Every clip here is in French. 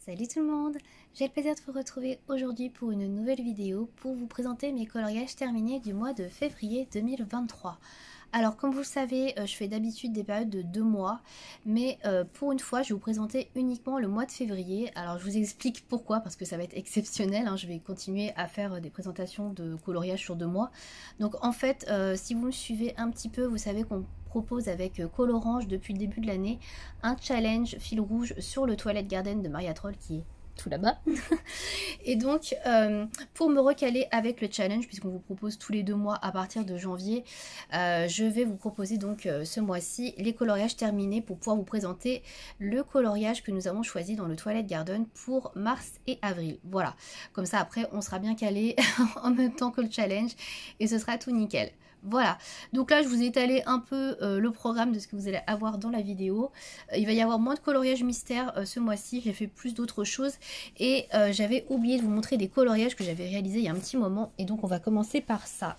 Salut tout le monde, j'ai le plaisir de vous retrouver aujourd'hui pour une nouvelle vidéo pour vous présenter mes coloriages terminés du mois de février 2023. Alors comme vous le savez, je fais d'habitude des périodes de 2 mois, mais pour une fois je vais vous présenter uniquement le mois de février. Alors je vous explique pourquoi, parce que ça va être exceptionnel, hein. Je vais continuer à faire des présentations de coloriage sur 2 mois. Donc en fait, si vous me suivez un petit peu, vous savez qu'on propose avec Colorange depuis le début de l'année un challenge fil rouge sur le Twilight Garden de Maria Troll qui est tout là-bas. Et donc pour me recaler avec le challenge, puisqu'on vous propose tous les 2 mois à partir de janvier, je vais vous proposer donc ce mois-ci les coloriages terminés pour pouvoir vous présenter le coloriage que nous avons choisi dans le Twilight Garden pour mars et avril. Voilà, comme ça après on sera bien calé en même temps que le challenge et ce sera tout nickel. Voilà, donc là je vous ai étalé un peu le programme de ce que vous allez avoir dans la vidéo. Il va y avoir moins de coloriage mystère ce mois-ci, j'ai fait plus d'autres choses et j'avais oublié de vous montrer des coloriages que j'avais réalisés il y a un petit moment et donc on va commencer par ça.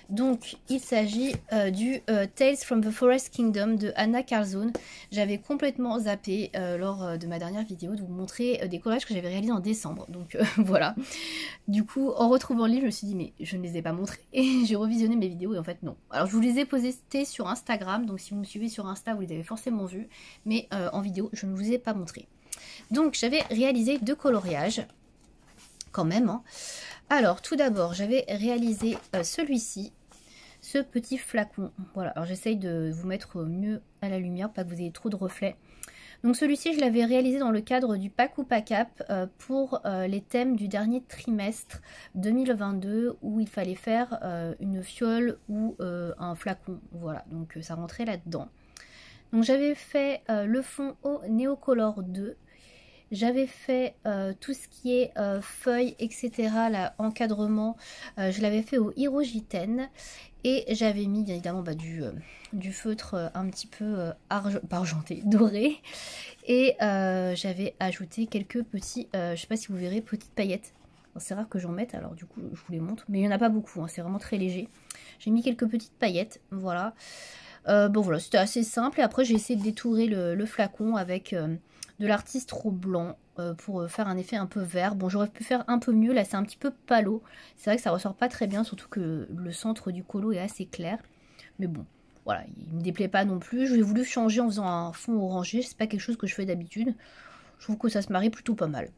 Donc il s'agit du Tales from the Forest Kingdom de Anna Carlzone. J'avais complètement zappé lors de ma dernière vidéo de vous montrer des coloriages que j'avais réalisés en décembre. Donc voilà. Du coup, en retrouvant le livre, je me suis dit mais je ne les ai pas montrés. Et j'ai revisionné mes vidéos et en fait non. Alors je vous les ai postés sur Instagram, donc si vous me suivez sur Insta, vous les avez forcément vus. Mais en vidéo, je ne vous ai pas montré. Donc j'avais réalisé 2 coloriages. Quand même, hein. Alors tout d'abord j'avais réalisé celui-ci, ce petit flacon. Voilà, alors j'essaye de vous mettre mieux à la lumière, pas que vous ayez trop de reflets. Donc celui-ci je l'avais réalisé dans le cadre du Pack ou Pack Up pour les thèmes du dernier trimestre 2022 où il fallait faire une fiole ou un flacon. Voilà, donc ça rentrait là-dedans. Donc j'avais fait le fond au Neocolor 2. J'avais fait tout ce qui est feuilles, etc. Là, encadrement, je l'avais fait au Hirogiten. Et j'avais mis bien évidemment du feutre un petit peu pas argenté, doré. Et j'avais ajouté quelques petits, je sais pas si vous verrez, petites paillettes. C'est rare que j'en mette, alors du coup je vous les montre. Mais il n'y en a pas beaucoup, hein, c'est vraiment très léger. J'ai mis quelques petites paillettes, voilà. Bon voilà, c'était assez simple. Et après j'ai essayé de détourer le flacon avec de l'artiste trop blanc pour faire un effet un peu vert. Bon, j'aurais pu faire un peu mieux, là c'est un petit peu palo. C'est vrai que ça ressort pas très bien, surtout que le centre du colo est assez clair. Mais bon, voilà, il me déplaît pas non plus. J'ai voulu changer en faisant un fond orangé, c'est pas quelque chose que je fais d'habitude. Je trouve que ça se marie plutôt pas mal.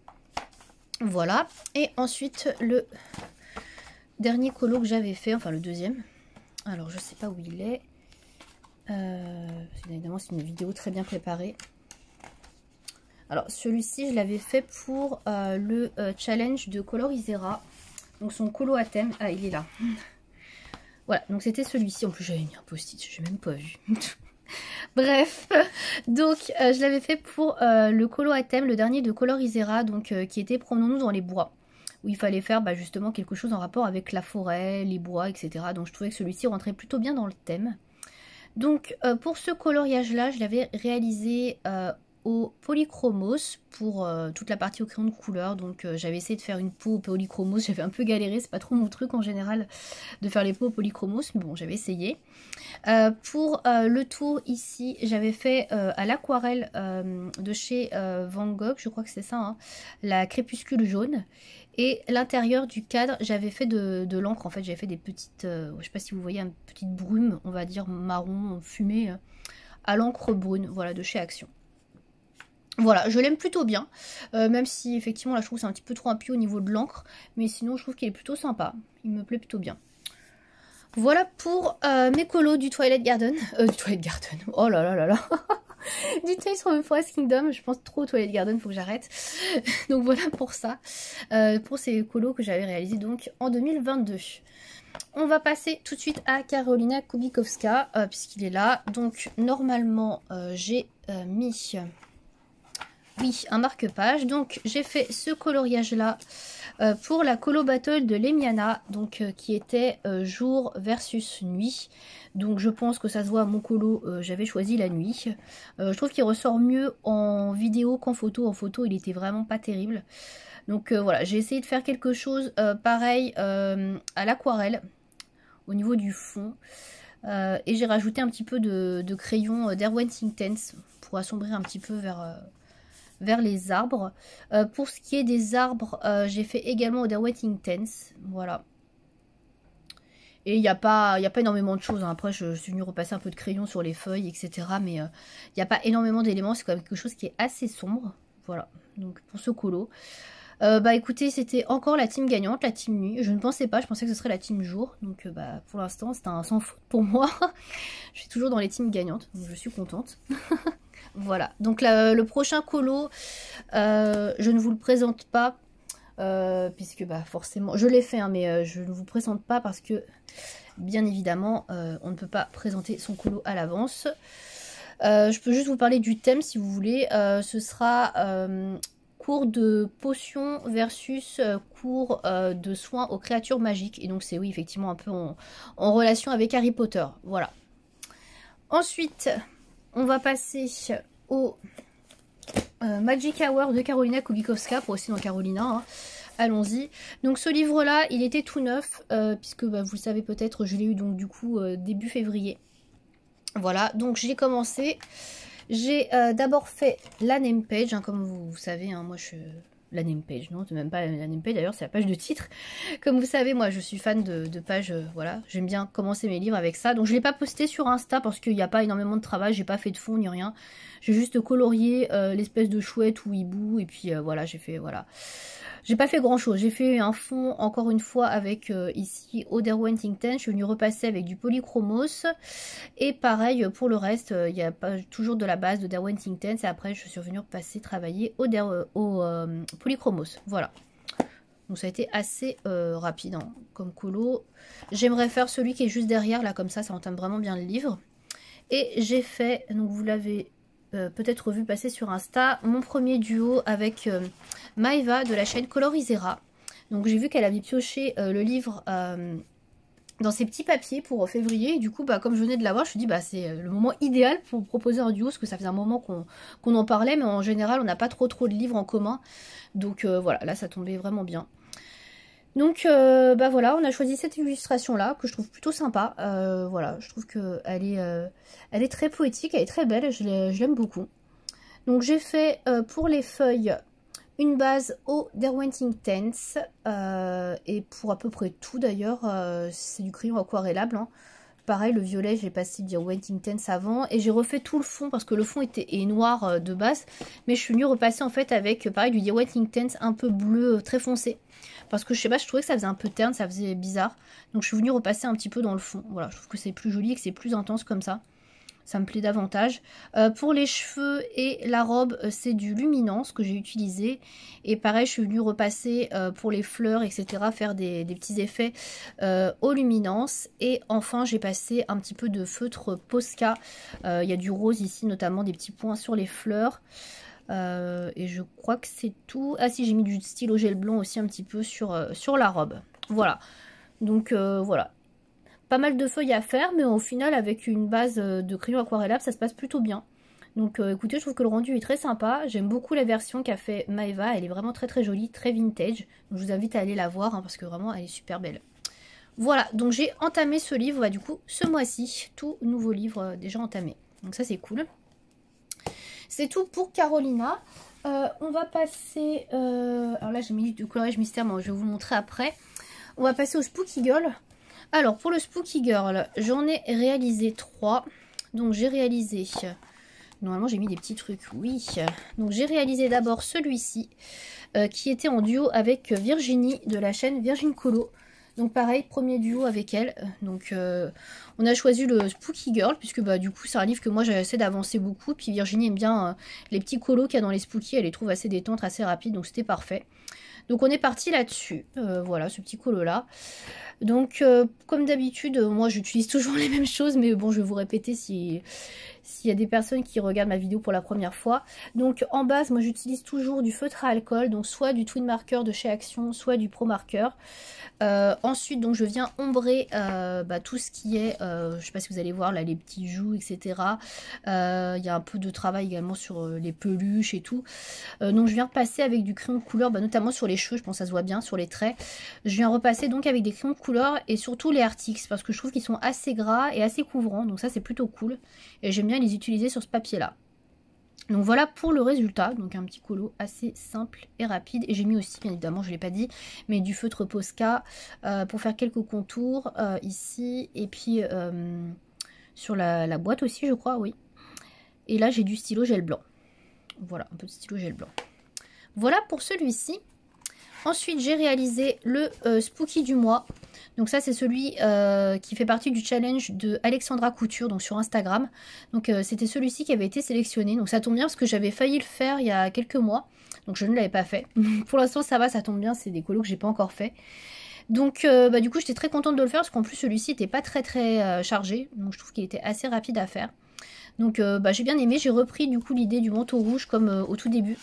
Voilà, et ensuite le dernier colo que j'avais fait, enfin le deuxième. Alors je sais pas où il est. Évidemment c'est une vidéo très bien préparée. Alors celui-ci je l'avais fait pour le challenge de Colorisera. Donc son colo à thème. Ah il est là. Voilà, donc c'était celui-ci. En plus j'avais mis un post-it, je n'ai même pas vu. Bref, donc je l'avais fait pour le colo à thème, le dernier de Colorisera, donc qui était Promenons-nous dans les bois. Où il fallait faire justement quelque chose en rapport avec la forêt, les bois, etc. Donc je trouvais que celui-ci rentrait plutôt bien dans le thème. Donc pour ce coloriage là je l'avais réalisé au polychromos pour toute la partie au crayon de couleur. Donc j'avais essayé de faire une peau au polychromos, j'avais un peu galéré, c'est pas trop mon truc en général de faire les peaux au polychromos, mais bon j'avais essayé. Pour le tour ici j'avais fait à l'aquarelle de chez Van Gogh, je crois que c'est ça, hein, la crépuscule jaune. Et l'intérieur du cadre, j'avais fait de l'encre. En fait, j'avais fait des petites, je sais pas si vous voyez, une petite brume, on va dire marron fumé, à l'encre brune, voilà, de chez Action. Voilà, je l'aime plutôt bien, même si effectivement là je trouve que c'est un petit peu trop appuyé au niveau de l'encre, mais sinon je trouve qu'il est plutôt sympa, il me plaît plutôt bien. Voilà pour mes colos du Twilight Garden, oh là là là là. Du Tales from the Forest Kingdom, je pense trop au Twilight Garden, faut que j'arrête. Donc voilà pour ça, pour ces colos que j'avais réalisés donc en 2022. On va passer tout de suite à Karolina Kubikowska, puisqu'il est là. Donc normalement j'ai mis, oui, un marque-page. Donc j'ai fait ce coloriage là pour la colo battle de Lemiana, donc qui était jour versus nuit. Donc je pense que ça se voit à mon colo, j'avais choisi la nuit. Je trouve qu'il ressort mieux en vidéo qu'en photo. En photo il était vraiment pas terrible. Donc voilà, j'ai essayé de faire quelque chose pareil à l'aquarelle au niveau du fond. Et j'ai rajouté un petit peu de crayon d'Erwin Intense pour assombrir un petit peu vers les arbres. Pour ce qui est des arbres, j'ai fait également Otherwet Intense, voilà. Et il n'y a pas énormément de choses, hein. Après je suis venue repasser un peu de crayon sur les feuilles, etc. Mais il n'y a pas énormément d'éléments, c'est quand même quelque chose qui est assez sombre. Voilà, donc pour ce colo. Bah écoutez, c'était encore la team gagnante, la team nuit. Je ne pensais pas, je pensais que ce serait la team jour. Donc bah pour l'instant c'est un sans faute pour moi. Je suis toujours dans les teams gagnantes, donc je suis contente. Voilà, donc le prochain colo, je ne vous le présente pas. Puisque bah forcément, je l'ai fait hein, mais je ne vous présente pas parce que bien évidemment on ne peut pas présenter son colo à l'avance. Je peux juste vous parler du thème si vous voulez. Ce sera cours de potions versus cours de soins aux créatures magiques. Et donc c'est oui effectivement un peu en relation avec Harry Potter. Voilà. Ensuite on va passer au Magic Hour de Karolina Kubikowska, pour aussi dans Carolina, hein. Allons-y. Donc ce livre-là, il était tout neuf, puisque bah, vous le savez peut-être, je l'ai eu donc du coup début février. Voilà, donc j'ai commencé. J'ai d'abord fait la name page, hein, comme vous savez, hein, moi je suis... La name page, non, c'est même pas la name page d'ailleurs, c'est la page de titre. Comme vous savez, moi je suis fan de pages, voilà, j'aime bien commencer mes livres avec ça. Donc je l'ai pas posté sur Insta parce qu'il n'y a pas énormément de travail, j'ai pas fait de fond ni rien. J'ai juste colorié l'espèce de chouette ou hibou et puis voilà, j'ai fait, voilà. J'ai pas fait grand chose, j'ai fait un fond encore une fois avec ici Otherwet Intense, je suis venue repasser avec du polychromos et pareil pour le reste, il y a pas, toujours de la base d'Otherwet Intense et après je suis venue repasser travailler au polychromos, voilà. Donc ça a été assez rapide hein, comme colo. J'aimerais faire celui qui est juste derrière là, comme ça entame vraiment bien le livre. Et j'ai fait, donc vous l'avez peut-être vu passer sur Insta, mon premier duo avec Maeva de la chaîne Colorisera. Donc j'ai vu qu'elle avait pioché le livre dans ses petits papiers pour février. Et du coup, bah, comme je venais de l'avoir, je me suis dit bah, c'est le moment idéal pour proposer un duo, parce que ça faisait un moment qu'on en parlait, mais en général on n'a pas trop de livres en commun. Donc voilà, là ça tombait vraiment bien. Donc bah voilà, on a choisi cette illustration là que je trouve plutôt sympa. Voilà, je trouve qu'elle elle est très poétique, elle est très belle, je l'aime beaucoup. Donc j'ai fait pour les feuilles une base au Otherwet Intense et pour à peu près tout d'ailleurs, c'est du crayon aquarellable. Hein. Pareil, le violet, j'ai passé du Otherwet Intense avant et j'ai refait tout le fond parce que le fond est noir de base, mais je suis venue repasser en fait avec pareil du Otherwet Intense un peu bleu très foncé. Parce que je sais pas, je trouvais que ça faisait un peu terne, ça faisait bizarre. Donc je suis venue repasser un petit peu dans le fond. Voilà, je trouve que c'est plus joli et que c'est plus intense comme ça. Ça me plaît davantage. Pour les cheveux et la robe, c'est du Luminance que j'ai utilisé. Et pareil, je suis venue repasser pour les fleurs, etc. Faire des petits effets au Luminance. Et enfin, j'ai passé un petit peu de feutre Posca. Il y a du rose ici, notamment des petits points sur les fleurs. Et je crois que c'est tout. Ah si, j'ai mis du stylo gel blanc aussi un petit peu sur la robe. Voilà. Donc voilà. Pas mal de feuilles à faire, mais au final avec une base de crayon aquarellable, ça se passe plutôt bien. Donc écoutez, je trouve que le rendu est très sympa. J'aime beaucoup la version qu'a fait Maeva. Elle est vraiment très jolie, très vintage. Donc, je vous invite à aller la voir hein, parce que vraiment elle est super belle. Voilà, donc j'ai entamé ce livre, bah, du coup, ce mois-ci. Tout nouveau livre déjà entamé. Donc ça c'est cool. C'est tout pour Carolina. On va passer... alors là j'ai mis du coloriage mystère, mais je vais vous le montrer après. On va passer au Spooky Girl. Alors pour le Spooky Girl, j'en ai réalisé 3. Donc j'ai réalisé... Normalement j'ai mis des petits trucs, oui. Donc j'ai réalisé d'abord celui-ci, qui était en duo avec Virginie de la chaîne Virgin Colo. Donc pareil, premier duo avec elle. Donc on a choisi le Spooky Girl, puisque bah, du coup c'est un livre que moi j'essaie d'avancer beaucoup. Puis Virginie aime bien les petits colos qu'il y a dans les Spooky, elle les trouve assez détentes, assez rapides, donc c'était parfait. Donc on est parti là-dessus, voilà ce petit colo là. Donc comme d'habitude, moi j'utilise toujours les mêmes choses, mais bon je vais vous répéter s'il y a des personnes qui regardent ma vidéo pour la première fois. Donc en base, moi j'utilise toujours du feutre à alcool, donc soit du Twin Marker de chez Action, soit du Pro Marker. Ensuite donc je viens ombrer bah, tout ce qui est, je sais pas si vous allez voir là les petits joues etc. Il y a un peu de travail également sur les peluches et tout. Donc je viens repasser avec du crayon de couleur, bah, notamment sur les cheveux, je pense que ça se voit bien sur les traits. Je viens repasser donc avec des crayons de couleur et surtout les Artix parce que je trouve qu'ils sont assez gras et assez couvrants, donc ça c'est plutôt cool et j'aime bien les utiliser sur ce papier là. Donc voilà pour le résultat, donc un petit colo assez simple et rapide. Et j'ai mis aussi, bien évidemment, je ne l'ai pas dit, mais du feutre Posca pour faire quelques contours ici. Et puis sur la boîte aussi, je crois, oui. Et là, j'ai du stylo gel blanc. Voilà, un peu de stylo gel blanc. Voilà pour celui-ci. Ensuite, j'ai réalisé le Spooky du mois. Donc ça, c'est celui qui fait partie du challenge de Alexandra Couture, donc sur Instagram. Donc c'était celui-ci qui avait été sélectionné. Donc ça tombe bien parce que j'avais failli le faire il y a quelques mois. Donc je ne l'avais pas fait. Pour l'instant, ça va, ça tombe bien. C'est des colos que j'ai pas encore fait. Donc du coup, j'étais très contente de le faire parce qu'en plus, celui-ci n'était pas très chargé. Donc je trouve qu'il était assez rapide à faire. Donc j'ai bien aimé. J'ai repris du coup l'idée du manteau rouge comme au tout début.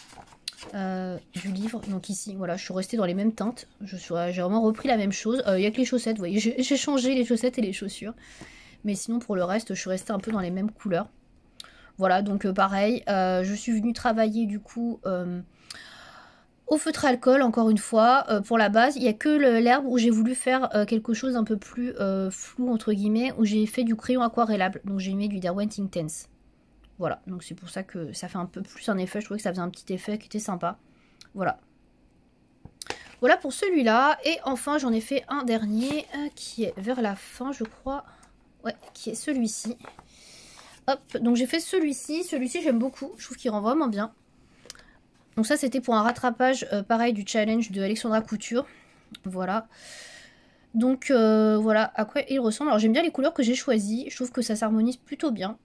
Du livre, donc ici voilà, je suis restée dans les mêmes teintes, j'ai vraiment repris la même chose. Il n'y a que les chaussettes, vous voyez, j'ai changé les chaussettes et les chaussures, mais sinon pour le reste je suis restée un peu dans les mêmes couleurs. Voilà, donc pareil, je suis venue travailler du coup au feutre alcool encore une fois. Pour la base, il n'y a que l'herbe où j'ai voulu faire quelque chose un peu plus flou entre guillemets, où j'ai fait du crayon aquarellable, donc j'ai mis du Derwent Intense. Voilà, donc c'est pour ça que ça fait un peu plus un effet. Je trouvais que ça faisait un petit effet qui était sympa. Voilà. Voilà pour celui-là. Et enfin, j'en ai fait un dernier qui est vers la fin, je crois. Ouais, qui est celui-ci. Hop, donc j'ai fait celui-ci. Celui-ci, j'aime beaucoup. Je trouve qu'il rend vraiment bien. Donc ça, c'était pour un rattrapage, pareil, du challenge de Alexandra Couture. Voilà. Donc voilà à quoi il ressemble. Alors j'aime bien les couleurs que j'ai choisies. Je trouve que ça s'harmonise plutôt bien.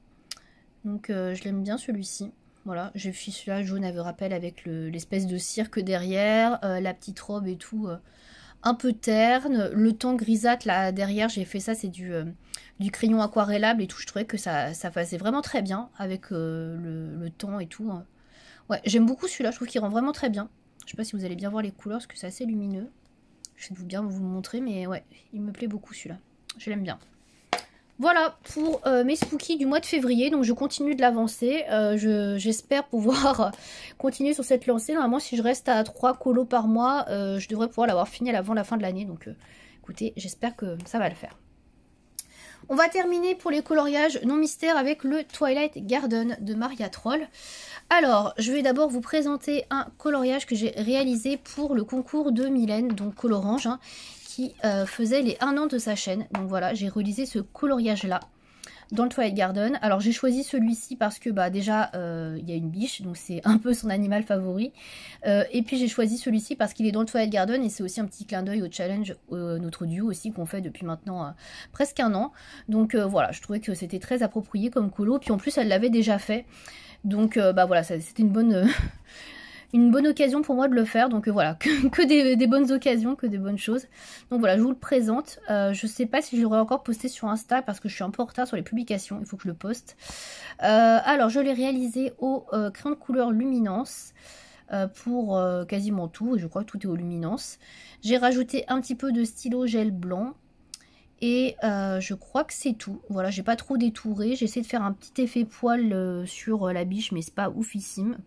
Donc je l'aime bien celui-ci. Voilà, j'ai fait celui-là jaune à rappel avec l'espèce de cirque derrière, la petite robe et tout, un peu terne. Le temps grisâtre là derrière, j'ai fait ça, c'est du crayon aquarellable et tout. Je trouvais que ça faisait vraiment très bien avec le temps et tout. Ouais, j'aime beaucoup celui-là, je trouve qu'il rend vraiment très bien. Je sais pas si vous allez bien voir les couleurs parce que c'est assez lumineux. Je vais bien vous montrer, mais ouais, il me plaît beaucoup celui-là. Je l'aime bien. Voilà pour mes spookies du mois de février, donc je continue de l'avancer, j'espère pouvoir continuer sur cette lancée. Normalement si je reste à 3 colos par mois, je devrais pouvoir l'avoir fini avant la fin de l'année, donc écoutez, j'espère que ça va le faire. On va terminer pour les coloriages non mystères avec le Twilight Garden de Maria Troll. Alors, je vais d'abord vous présenter un coloriage que j'ai réalisé pour le concours de Mylène, donc Colorange, hein, qui faisait les 1 an de sa chaîne. Donc voilà, j'ai réalisé ce coloriage là dans le Twilight Garden. Alors j'ai choisi celui-ci parce que bah déjà il y a une biche, donc c'est un peu son animal favori. Et puis j'ai choisi celui-ci parce qu'il est dans le Twilight Garden et c'est aussi un petit clin d'œil au challenge notre duo aussi qu'on fait depuis maintenant presque 1 an. Donc voilà, je trouvais que c'était très approprié comme colo. Puis en plus elle l'avait déjà fait. Donc bah voilà, c'était une bonne occasion pour moi de le faire. Donc voilà, que des bonnes occasions, que des bonnes choses. Donc voilà, je vous le présente. Je sais pas si je l'aurai encore posté sur Insta parce que je suis un peu en retard sur les publications. Il faut que je le poste. Alors je l'ai réalisé au crayon de couleur Luminance pour quasiment tout. Je crois que tout est au Luminance. J'ai rajouté un petit peu de stylo gel blanc. Et je crois que c'est tout. Voilà, j'ai pas trop détouré. J'ai essayé de faire un petit effet poil sur la biche, mais c'est pas oufissime.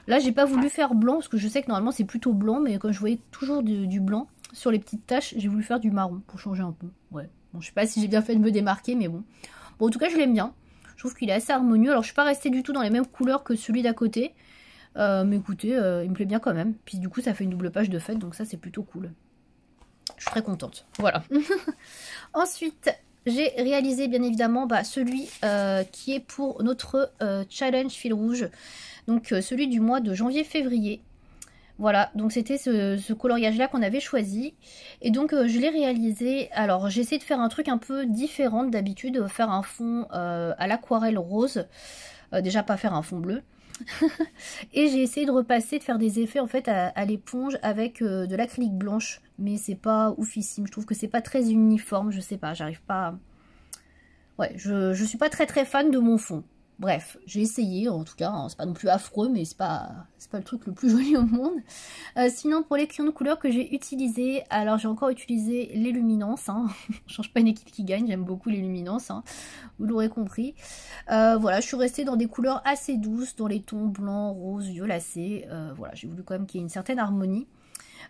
Là, j'ai pas voulu faire blanc, parce que je sais que normalement c'est plutôt blanc, mais comme je voyais toujours du blanc sur les petites taches, j'ai voulu faire du marron pour changer un peu. Ouais, bon, je sais pas si j'ai bien fait de me démarquer, mais bon. Bon, en tout cas, je l'aime bien. Je trouve qu'il est assez harmonieux. Alors, je suis pas restée du tout dans les mêmes couleurs que celui d'à côté. Mais écoutez, il me plaît bien quand même. Puis du coup, ça fait une double page de fête, donc ça, c'est plutôt cool. Je suis très contente. Voilà. Ensuite, j'ai réalisé bien évidemment celui qui est pour notre challenge fil rouge. Donc celui du mois de janvier-février. Voilà, donc c'était ce coloriage-là qu'on avait choisi. Et donc je l'ai réalisé. Alors j'ai essayé de faire un truc un peu différent d'habitude. Faire un fond à l'aquarelle rose. Déjà pas faire un fond bleu. Et j'ai essayé de repasser, de faire des effets en fait à l'éponge avec de l'acrylique blanche, mais c'est pas oufissime, je trouve que c'est pas très uniforme, je sais pas, j'arrive pas... Ouais, je suis pas très fan de mon fond. Bref, j'ai essayé, en tout cas, hein, c'est pas non plus affreux, mais c'est pas le truc le plus joli au monde. Sinon, pour les crayons de couleur que j'ai utilisés, alors j'ai encore utilisé les luminances, hein. Je change pas une équipe qui gagne, j'aime beaucoup les luminances, hein. Vous l'aurez compris. Voilà, je suis restée dans des couleurs assez douces, dans les tons blanc, rose, violacé. Voilà, j'ai voulu quand même qu'il y ait une certaine harmonie.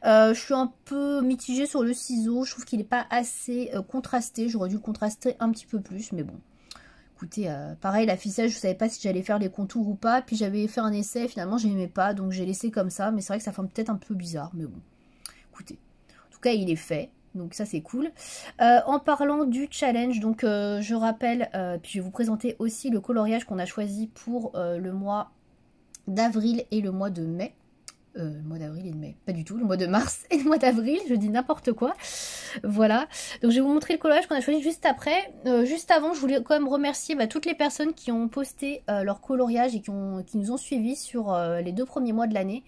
Je suis un peu mitigée sur le ciseau, je trouve qu'il n'est pas assez contrasté, j'aurais dû le contraster un petit peu plus, mais bon. écoutez, pareil, l'affichage, je savais pas si j'allais faire les contours ou pas. Puis j'avais fait un essai, finalement, j'aimais pas. Donc j'ai laissé comme ça. Mais c'est vrai que ça fait peut-être un peu bizarre. Mais bon, écoutez. En tout cas, il est fait. Donc ça, c'est cool. En parlant du challenge, donc je rappelle, puis je vais vous présenter aussi le coloriage qu'on a choisi pour le mois d'avril et le mois de mai. Le mois d'avril et de mai, pas du tout, le mois de mars et le mois d'avril, je dis n'importe quoi. Voilà, donc je vais vous montrer le coloriage qu'on a choisi juste après. Juste avant, je voulais quand même remercier toutes les personnes qui ont posté leur coloriage et qui nous ont suivis sur les 2 premiers mois de l'année.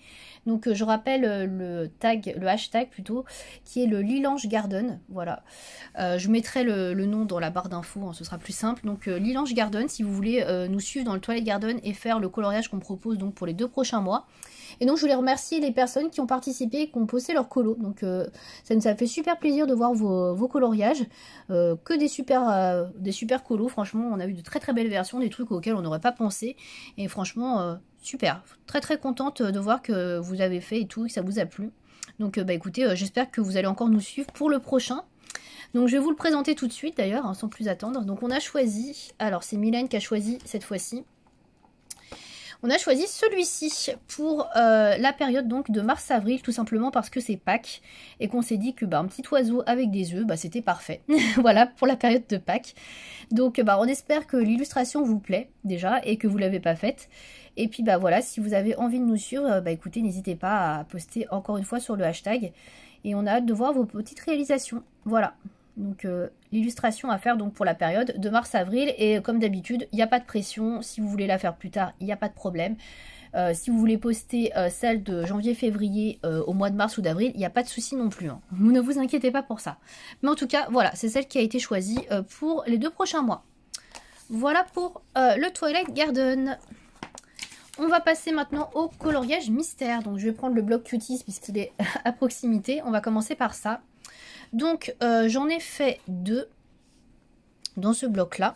Donc je rappelle le hashtag plutôt, qui est le Lilange Garden. Voilà, je mettrai le nom dans la barre d'infos, hein, ce sera plus simple. Donc Lilange Garden, si vous voulez nous suivre dans le Twilight Garden et faire le coloriage qu'on propose donc pour les 2 prochains mois. Et donc je voulais remercier les personnes qui ont participé et qui ont posté leur colo. Donc ça nous a fait super plaisir de voir vos coloriages. Que des super colos. Franchement, on a eu de très très belles versions, des trucs auxquels on n'aurait pas pensé. Et franchement, super. Très très contente de voir que vous avez fait et tout, que ça vous a plu. Donc écoutez, j'espère que vous allez encore nous suivre pour le prochain. Donc je vais vous le présenter tout de suite d'ailleurs, hein, sans plus attendre. Donc on a choisi, alors c'est Mylène qui a choisi cette fois-ci. On a choisi celui-ci pour la période donc de mars-avril, tout simplement parce que c'est Pâques et qu'on s'est dit que un petit oiseau avec des œufs, c'était parfait. Voilà pour la période de Pâques. Donc on espère que l'illustration vous plaît déjà et que vous ne l'avez pas faite. Et puis voilà, si vous avez envie de nous suivre, écoutez, n'hésitez pas à poster encore une fois sur le hashtag. Et on a hâte de voir vos petites réalisations. Voilà. Donc l'illustration à faire donc pour la période de mars-avril, et comme d'habitude il n'y a pas de pression, si vous voulez la faire plus tard il n'y a pas de problème, si vous voulez poster celle de janvier-février au mois de mars ou d'avril, il n'y a pas de souci non plus, hein. Vous ne vous inquiétez pas pour ça, mais en tout cas voilà, c'est celle qui a été choisie pour les 2 prochains mois. Voilà pour le Twilight Garden. On va passer maintenant au coloriage mystère. Donc je vais prendre le bloc Cuties puisqu'il est à proximité, on va commencer par ça. Donc j'en ai fait 2 dans ce bloc là.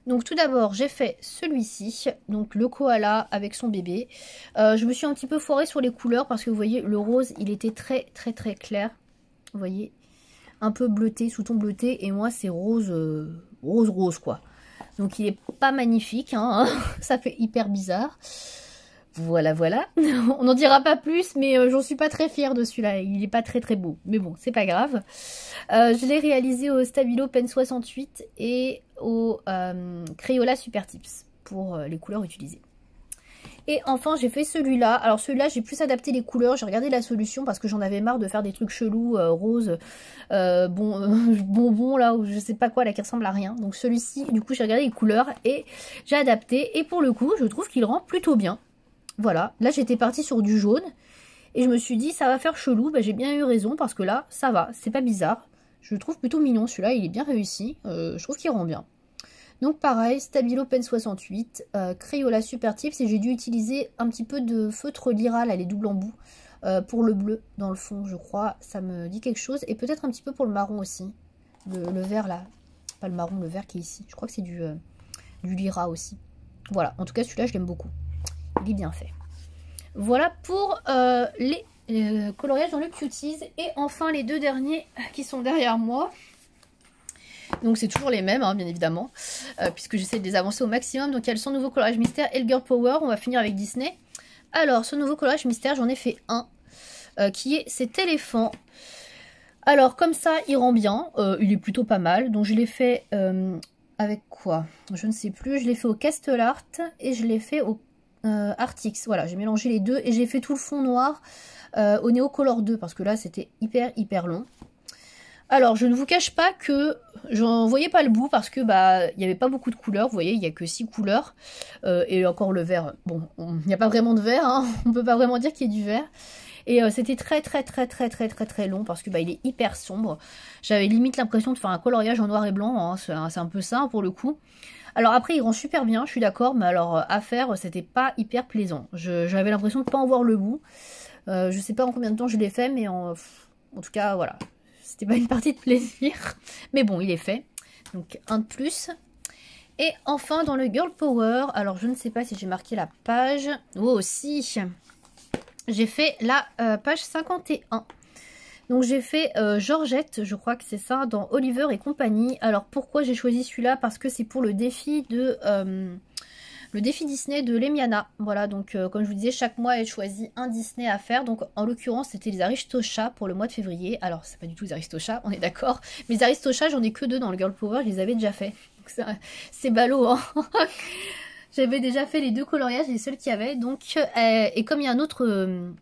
Donc tout d'abord j'ai fait celui-ci, donc le koala avec son bébé. Je me suis un petit peu foirée sur les couleurs parce que vous voyez le rose il était très très très clair. Vous voyez, un peu bleuté, sous-ton bleuté, et moi c'est rose, rose quoi. Donc il est pas magnifique, hein. Ça fait hyper bizarre. Voilà, voilà. On n'en dira pas plus, mais j'en suis pas très fière de celui-là. Il est pas très très beau. Mais bon, c'est pas grave. Je l'ai réalisé au Stabilo Pen 68 et au Crayola Super Tips pour les couleurs utilisées. Et enfin, j'ai fait celui-là. Alors celui-là, j'ai plus adapté les couleurs. J'ai regardé la solution parce que j'en avais marre de faire des trucs chelous, roses, bonbons là, ou je sais pas quoi, là, qui ressemble à rien. Donc celui-ci, du coup, j'ai regardé les couleurs et j'ai adapté. Et pour le coup, je trouve qu'il rend plutôt bien. Voilà, là j'étais partie sur du jaune et je me suis dit ça va faire chelou, j'ai bien eu raison parce que là ça va, c'est pas bizarre. Je le trouve plutôt mignon celui-là, il est bien réussi, je trouve qu'il rend bien. Donc pareil, Stabilo Pen 68, Crayola Super Tips, et j'ai dû utiliser un petit peu de feutre Lyra, là les doubles embouts, pour le bleu dans le fond je crois, ça me dit quelque chose, et peut-être un petit peu pour le marron aussi, le vert là, pas le marron, le vert qui est ici, je crois que c'est du Lyra aussi. Voilà, en tout cas celui-là je l'aime beaucoup. Il est bien fait. Voilà pour les coloriages dans le Cuties. Et enfin les 2 derniers qui sont derrière moi. Donc c'est toujours les mêmes, hein, bien évidemment, puisque j'essaie de les avancer au maximum. Donc il y a le son nouveau coloriage mystère et le Girl Power. On va finir avec Disney. Alors ce nouveau coloriage mystère, j'en ai fait un qui est cet éléphant. Alors comme ça il rend bien, il est plutôt pas mal. Donc je l'ai fait avec quoi? Je ne sais plus. Je l'ai fait au Castle Art et je l'ai fait au Artix. Voilà, j'ai mélangé les deux et j'ai fait tout le fond noir au Neo Color 2 parce que là c'était hyper long. Alors je ne vous cache pas que j'en voyais pas le bout parce que il n'y avait pas beaucoup de couleurs. Vous voyez, il n'y a que 6 couleurs et encore le vert. Bon, il n'y a pas vraiment de vert, hein. On peut pas vraiment dire qu'il y ait du vert. Et c'était très long parce que il est hyper sombre. J'avais limite l'impression de faire un coloriage en noir et blanc, hein. C'est un peu ça pour le coup. Alors après il rend super bien, je suis d'accord, mais alors à faire c'était pas hyper plaisant. J'avais l'impression de pas en voir le bout. Je sais pas en combien de temps je l'ai fait, mais en tout cas voilà, c'était pas une partie de plaisir. Mais bon, il est fait, donc un de plus. Et enfin dans le Girl Power, alors je ne sais pas si j'ai marqué la page. Oh si, j'ai fait la page 51. Donc j'ai fait Georgette, je crois que c'est ça, dans Oliver et compagnie. Alors pourquoi j'ai choisi celui-là? Parce que c'est pour le défi de... le défi Disney de Lemiana. Voilà, donc comme je vous disais, chaque mois elle choisit un Disney à faire. Donc en l'occurrence, c'était les Aristochats pour le mois de février. Alors, c'est pas du tout les Aristochats, on est d'accord. Mais les Aristochats, j'en ai que 2 dans le Girl Power, je les avais déjà fait. C'est ballot, hein. J'avais déjà fait les 2 coloriages, les seuls qu'il y avait. Donc, et comme il y a un autre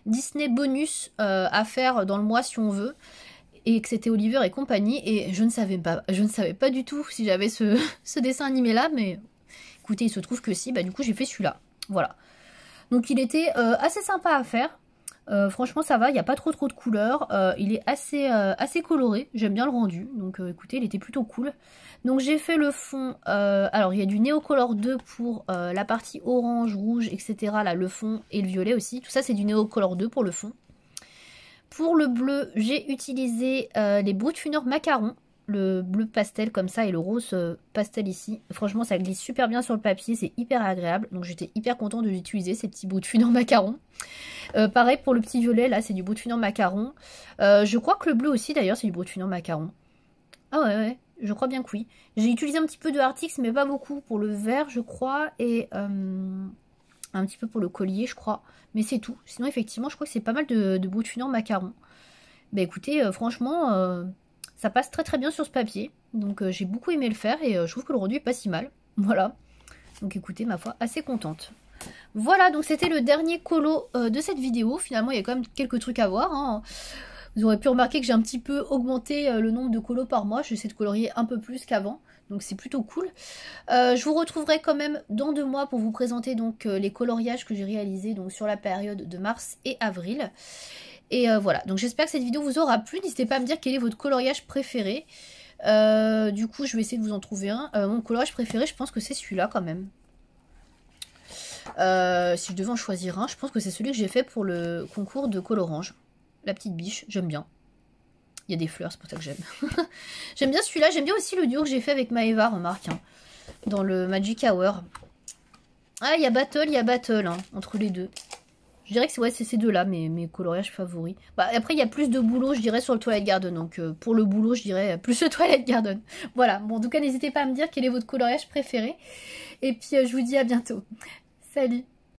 Disney bonus à faire dans le mois si on veut, et que c'était Oliver et compagnie, et je ne savais pas du tout si j'avais ce dessin animé là, mais écoutez, il se trouve que si, bah du coup j'ai fait celui-là. Voilà. Donc il était assez sympa à faire. Franchement ça va, il n'y a pas trop de couleurs. Il est assez coloré, j'aime bien le rendu. Donc écoutez, il était plutôt cool. Donc j'ai fait le fond, alors il y a du Neocolor 2 pour la partie orange, rouge, etc. Là, le fond et le violet aussi. Tout ça c'est du Neocolor 2 pour le fond. Pour le bleu, j'ai utilisé les Brutfunner Macaron. Le bleu pastel comme ça et le rose pastel ici. Franchement, ça glisse super bien sur le papier, c'est hyper agréable. Donc j'étais hyper contente de l'utiliser, ces petits bouts de funeur macaron. Pareil pour le petit violet, là c'est du bout de funeur macaron. Je crois que le bleu aussi d'ailleurs c'est du bout de funeur macaron. Ah ouais, je crois bien que oui. J'ai utilisé un petit peu de Artix mais pas beaucoup pour le vert je crois. Et un petit peu pour le collier je crois. Mais c'est tout. Sinon effectivement je crois que c'est pas mal de bout de funeur macaron. Bah écoutez, franchement... ça passe très bien sur ce papier, donc j'ai beaucoup aimé le faire et je trouve que le rendu est pas si mal. Voilà, donc écoutez, ma foi, assez contente. Voilà, donc c'était le dernier colo de cette vidéo. Finalement, il y a quand même quelques trucs à voir, hein. Vous aurez pu remarquer que j'ai un petit peu augmenté le nombre de colos par mois. J'essaie de colorier un peu plus qu'avant, donc c'est plutôt cool. Je vous retrouverai quand même dans 2 mois pour vous présenter donc les coloriages que j'ai réalisés donc, sur la période de mars et avril. Et voilà, donc j'espère que cette vidéo vous aura plu. N'hésitez pas à me dire quel est votre coloriage préféré. Du coup, je vais essayer de vous en trouver un. Mon coloriage préféré, je pense que c'est celui-là quand même. Si je devais en choisir un, je pense que c'est celui que j'ai fait pour le concours de colorange. La petite biche, j'aime bien. Il y a des fleurs, c'est pour ça que j'aime. J'aime bien celui-là. J'aime bien aussi le duo que j'ai fait avec Maeva, remarque. Hein, dans le Magic Hour. Ah, il y a battle hein, entre les deux. Je dirais que c'est ces deux-là, mes coloriages favoris. Bah, après, il y a plus de boulot, je dirais, sur le Twilight Garden. Donc, pour le boulot, je dirais plus le Twilight Garden. Voilà. Bon, en tout cas, n'hésitez pas à me dire quel est votre coloriage préféré. Et puis, je vous dis à bientôt. Salut!